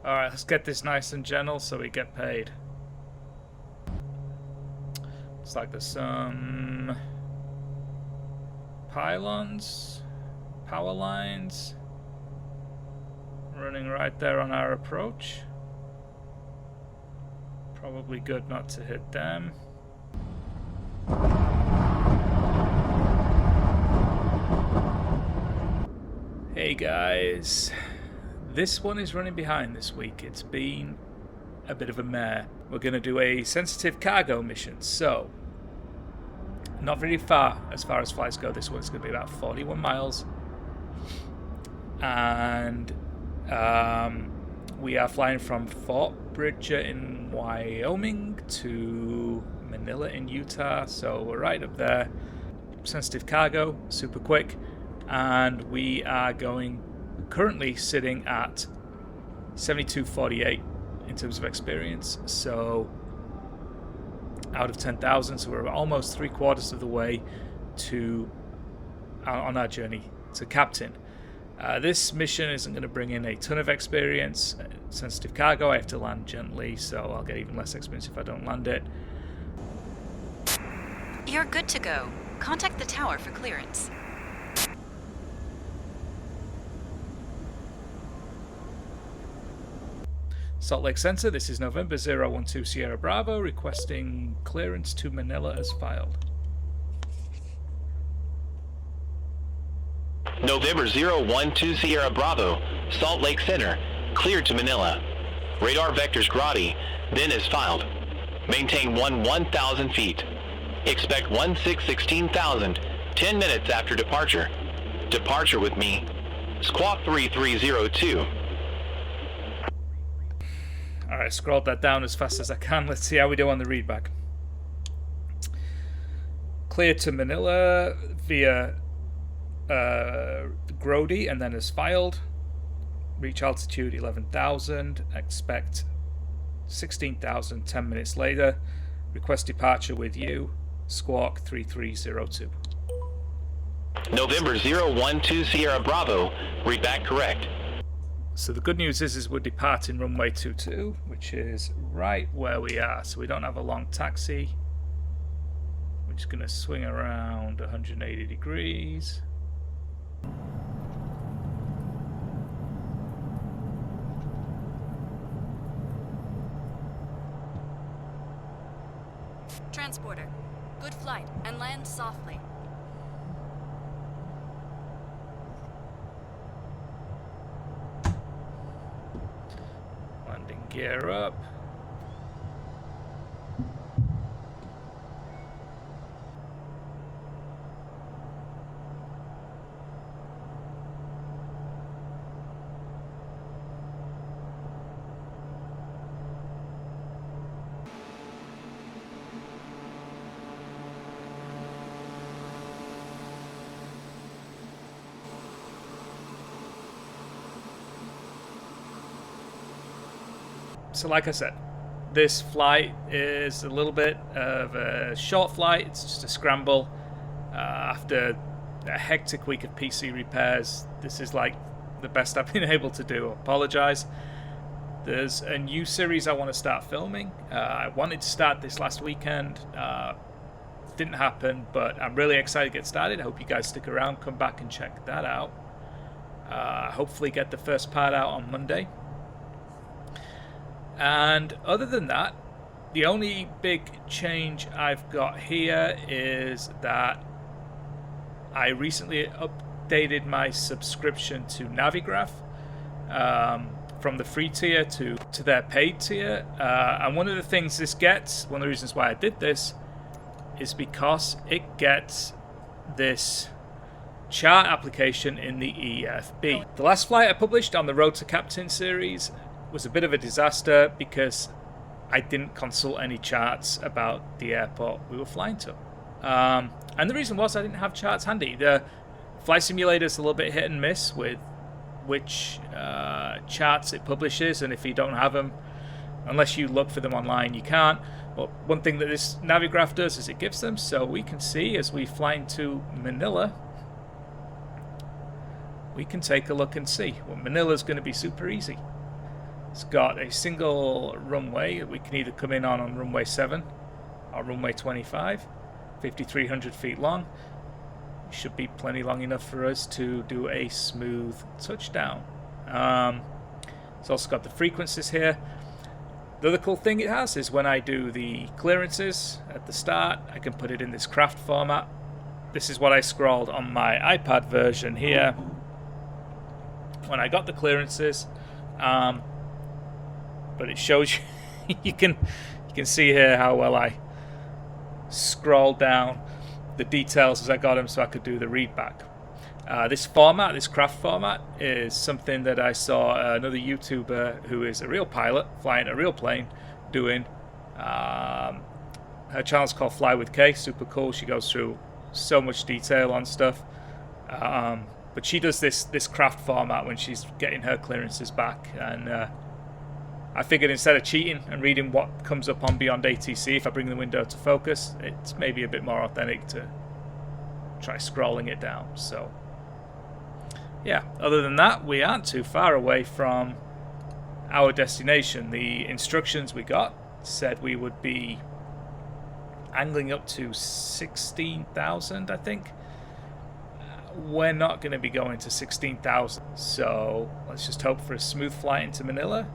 Alright, let's get this nice and gentle so we get paid. It's like there's some pylons, power lines running right there on our approach. Probably good not to hit them. Hey guys, this one is running behind this week. It's been a bit of a mare. We're going to do a sensitive cargo mission, so not very far as flights go. This one's going to be about 41 miles, and we are flying from Fort Bridger in Wyoming to Manila in Utah, so we're right up there. Sensitive cargo, super quick, and we are currently sitting at 7248 in terms of experience, so out of 10,000, so we're almost 3/4 of the way to on our journey to captain. This mission isn't going to bring in a ton of experience. Sensitive cargo, I have to land gently, so I'll get even less experience if I don't land it. You're good to go. Contact the tower for clearance. Salt Lake Center, this is November 012 Sierra Bravo, requesting clearance to Manila as filed. November 012 Sierra Bravo, Salt Lake Center, cleared to Manila. Radar vectors Grady, then as filed. Maintain 1,000 feet. Expect 16,000, 10 minutes after departure. Departure with me, Squawk 3302. Alright, scrolled that down as fast as I can. Let's see how we do on the readback. Cleared to Manila via Grody and then as filed. Reach altitude 11,000. Expect 16,000 10 minutes later. Request departure with you, Squawk 3302. November 012 Sierra Bravo, readback correct. So the good news is we're departing runway 22, which is right where we are. So we don't have a long taxi. We're just going to swing around 180 degrees. Transporter, good flight, and land softly. Landing gear up. So like I said, this flight is a little bit of a short flight. It's just a scramble. After a hectic week of PC repairs, this is like the best I've been able to do. I apologize. There's a new series I want to start filming. I wanted to start this last weekend. Didn't happen, but I'm really excited to get started. I hope you guys stick around, come back and check that out. Hopefully get the first part out on Monday. And other than that, the only big change I've got here is that I recently updated my subscription to Navigraph from the free tier to their paid tier. And one of the things this gets, one of the reasons why I did this, is because it gets this chart application in the EFB. The last flight I published on the Road to Captain series was a bit of a disaster because I didn't consult any charts about the airport we were flying to. And the reason was I didn't have charts handy. The flight simulator is a little bit hit and miss with which charts it publishes, and if you don't have them, unless you look for them online, you can't. But one thing that this Navigraph does is it gives them, so we can see as we fly into Manila, we can take a look and see. Well, Manila's going to be super easy. It's got a single runway. We can either come in on runway 7 or runway 25, 5,300 feet long. Should be plenty long enough for us to do a smooth touchdown. It's also got the frequencies here. The other cool thing it has is when I do the clearances at the start, I can put it in this craft format. This is what I scrolled on my iPad version here when I got the clearances. But it shows you you can see here how well I scrolled down the details as I got them so I could do the read back. This format, this craft format, is something that I saw another YouTuber who is a real pilot flying a real plane doing. Her channel's called Fly with K, super cool. She goes through so much detail on stuff. But she does this craft format when she's getting her clearances back, and I figured instead of cheating and reading what comes up on Beyond ATC, if I bring the window to focus, it's maybe a bit more authentic to try scrolling it down. So yeah, other than that, we aren't too far away from our destination. The instructions we got said we would be angling up to 16,000, I think. We're not going to be going to 16,000, so let's just hope for a smooth flight into Manila.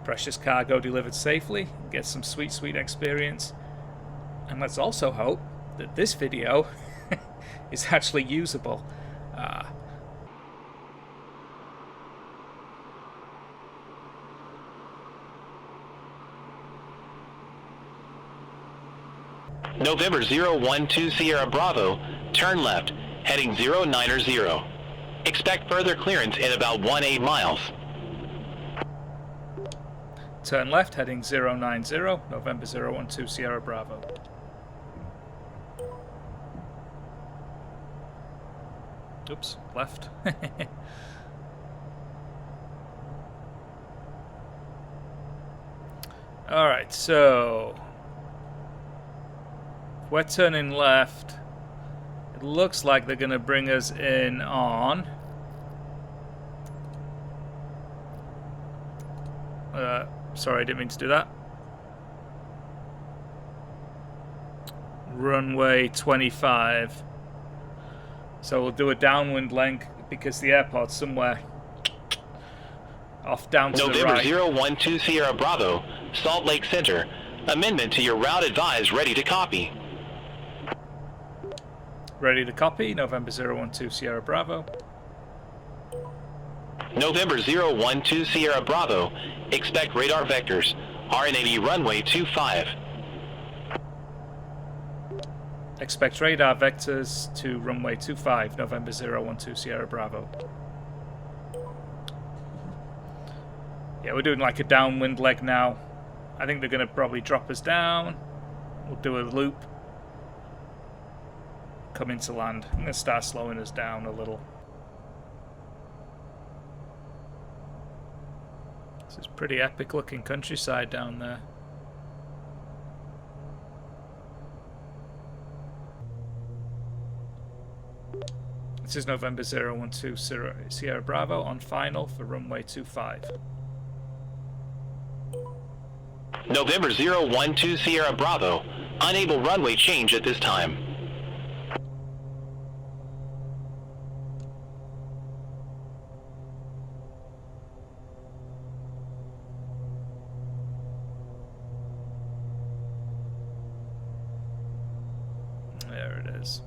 Precious cargo delivered safely, get some sweet experience, and let's also hope that this video is actually usable. November 012 Sierra Bravo, turn left, heading 090. Expect further clearance in about 18 miles. Turn left, heading 090, November 012 Sierra Bravo. Oops, left. Alright, so we're turning left. It looks like they're going to bring us in on sorry, I didn't mean to do that. Runway 25. So we'll do a downwind length because the airport's somewhere off down to the right. November 012 Sierra Bravo, Salt Lake Center. Amendment to your route advised, ready to copy. Ready to copy, November 012 Sierra Bravo. November 012 Sierra Bravo, expect radar vectors, RN80 runway 25. Expect radar vectors to runway 25, November 012 Sierra Bravo. Yeah, we're doing like a downwind leg now. I think they're going to probably drop us down. We'll do a loop. Come into land. I'm going to start slowing us down a little. This is pretty epic looking countryside down there. This is November 012 Sierra Bravo on final for runway 25. November 012 Sierra Bravo, unable runway change at this time. There it is.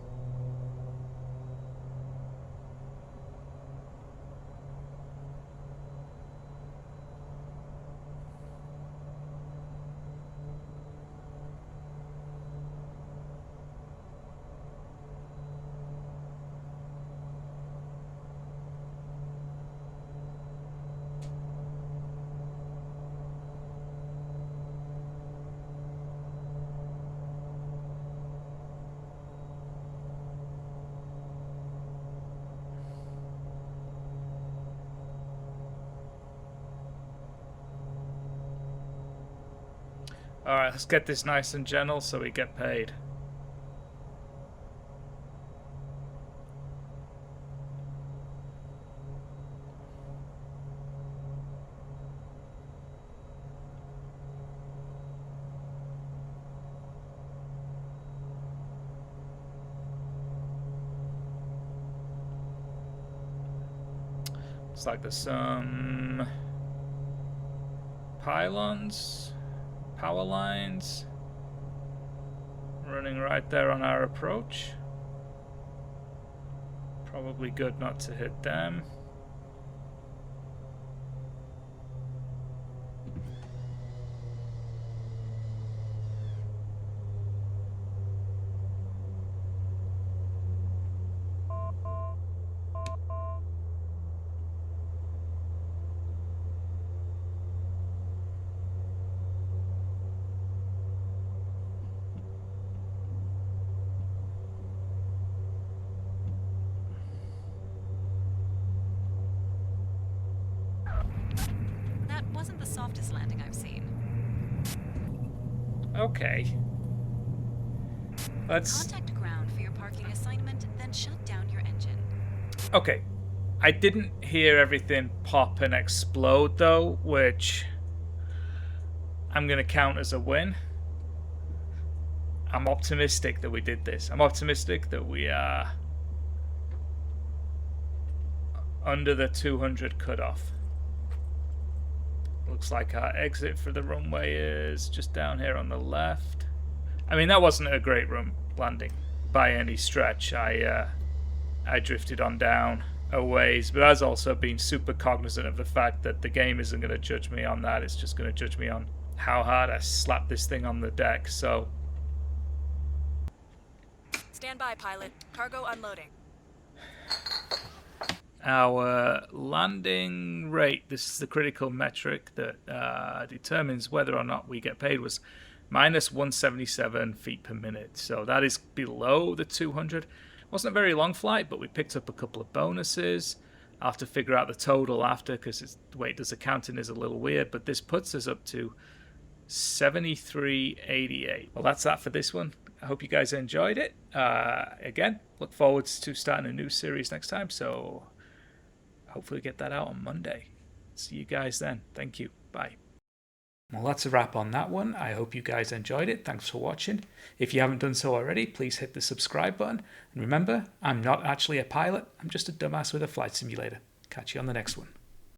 Alright, let's get this nice and gentle so we get paid. Looks like there's some pylons, power lines running right there on our approach. Probably good not to hit them. That wasn't the softest landing I've seen. Okay. Let's... Contact ground for your parking assignment, then shut down your engine. Okay. I didn't hear everything pop and explode though, which I'm going to count as a win. I'm optimistic that we did this. I'm optimistic that we are under the 200 cutoff. Looks like our exit for the runway is just down here on the left. I mean, that wasn't a great landing by any stretch. I drifted on down a ways, but I was also being super cognizant of the fact that the game isn't going to judge me on that. It's just going to judge me on how hard I slapped this thing on the deck. So, Stand by, pilot. Cargo unloading. our landing rate, this is the critical metric that determines whether or not we get paid, was minus 177 feet per minute. So that is below the 200. Wasn't a very long flight, but we picked up a couple of bonuses. I'll have to figure out the total after, because the way it does accounting is a little weird, but this puts us up to 73.88. Well, that's that for this one. I hope you guys enjoyed it. Again, look forward to starting a new series next time, so hopefully get that out on Monday. See you guys then. Thank you. Bye. Well, that's a wrap on that one. I hope you guys enjoyed it. Thanks for watching. If you haven't done so already, please hit the subscribe button. And remember, I'm not actually a pilot. I'm just a dumbass with a flight simulator. Catch you on the next one.